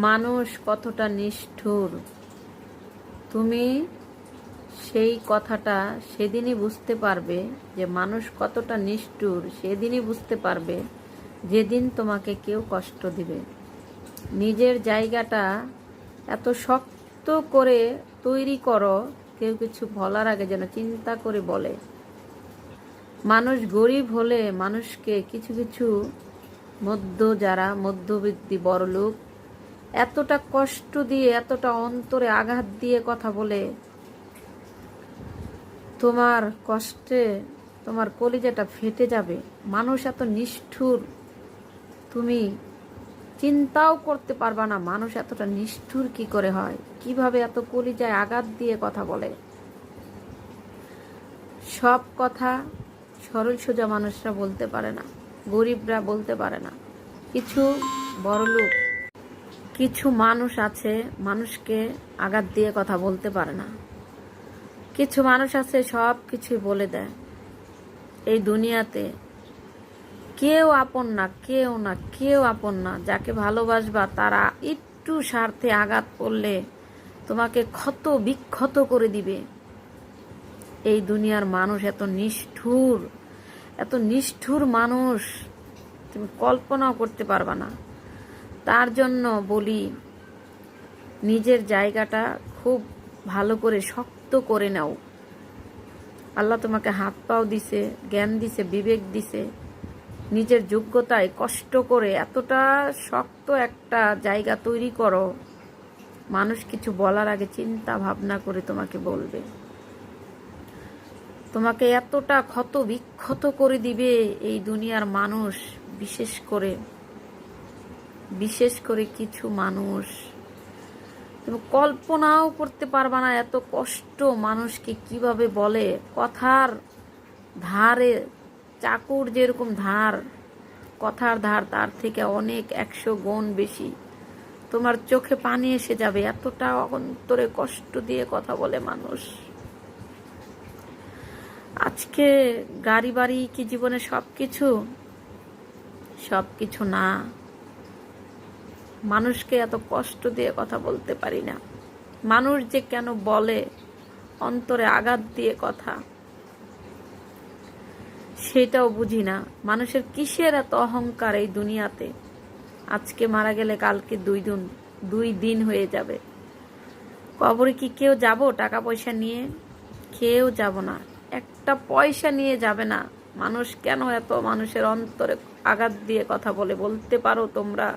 মানুষ কতটা নিষ্ঠুর তুমি সেই কথাটা সেদিনই বুঝতে পারবে যে মানুষ কতটা নিষ্ঠুর সেদিনই বুঝতে পারবে যেদিন তোমাকে কেউ কষ্ট দিবে। নিজের জায়গাটা এত শক্ত করে তৈরি করো, কেউ কিছু বলার আগে যেন চিন্তা করে বলে। মানুষ গরিব হলে মানুষকে কিছু কিছু যারা মধ্যবিত্তি বড়লোক এতটা কষ্ট দিয়ে এতটা অন্তরে আঘাত দিয়ে কথা বলে, তোমার কষ্টে তোমার কলিজাটা ফেটে যাবে। মানুষ এত নিষ্ঠুর তুমি চিন্তাও করতে পারবা না। মানুষ এতটা নিষ্ঠুর কি করে হয়, কিভাবে এত কলিজায় আঘাত দিয়ে কথা বলে। সব কথা সরল সোজা মানুষরা বলতে পারে না, গরিবরা বলতে পারে না। কিছু বড়লোক কিছু মানুষ আছে মানুষকে আঘাত দিয়ে কথা বলতে পারে না। কিছু মানুষ আছে সব কিছুই বলে দেয়। এই দুনিয়াতে কেউ আপন না, কেউ আপন না। যাকে ভালোবাসবা তারা একটু স্বার্থে আঘাত করলে তোমাকে ক্ষত বিক্ষত করে দিবে। এই দুনিয়ার মানুষ এত নিষ্ঠুর মানুষ তুমি কল্পনাও করতে পারবা না। তার জন্য বলি, নিজের জায়গাটা খুব ভালো করে শক্ত করে নাও। আল্লাহ তোমাকে হাত পাও দিছে, জ্ঞান দিছে, বিবেক দিছে। নিজের যোগ্যতায় কষ্ট করে এতটা শক্ত একটা জায়গা তৈরি করো, মানুষ কিছু বলার আগে চিন্তা ভাবনা করে তোমাকে বলবে। তোমাকে এতটা ক্ষত বিক্ষত করে দিবে এই দুনিয়ার মানুষ। বিশেষ করে কিছু মানুষ তুমি কল্পনাও করতে পারবা না এত কষ্ট মানুষকে কিভাবে বলে। কথার ধারে চাকুর যেরকম ধার, কথার ধার তার থেকে অনেক 100 গুণ বেশি। তোমার চোখে পানি এসে যাবে, এতটা অন্তরে কষ্ট দিয়ে কথা বলে মানুষ। আজকে গাড়ি বাড়ি কি জীবনে সবকিছু না। মানুষকে এত কষ্ট দিয়ে কথা বলতে পারি না। মানুষ যে কেন বলে অন্তরে আঘাত দিয়ে কথা, সেটাও বুঝি না। মানুষের কিসের এত অহংকার এই দুনিয়াতে। আজকে মারা গেলে কালকে 2 দিন হয়ে যাবে। কবরে কি কেউ যাব টাকা পয়সা নিয়ে? কেউ যাব না, একটা পয়সা নিয়ে যাবে না। মানুষ কেন এত মানুষের অন্তরে আঘাত দিয়ে কথা বলে, বলতে পারো তোমরা?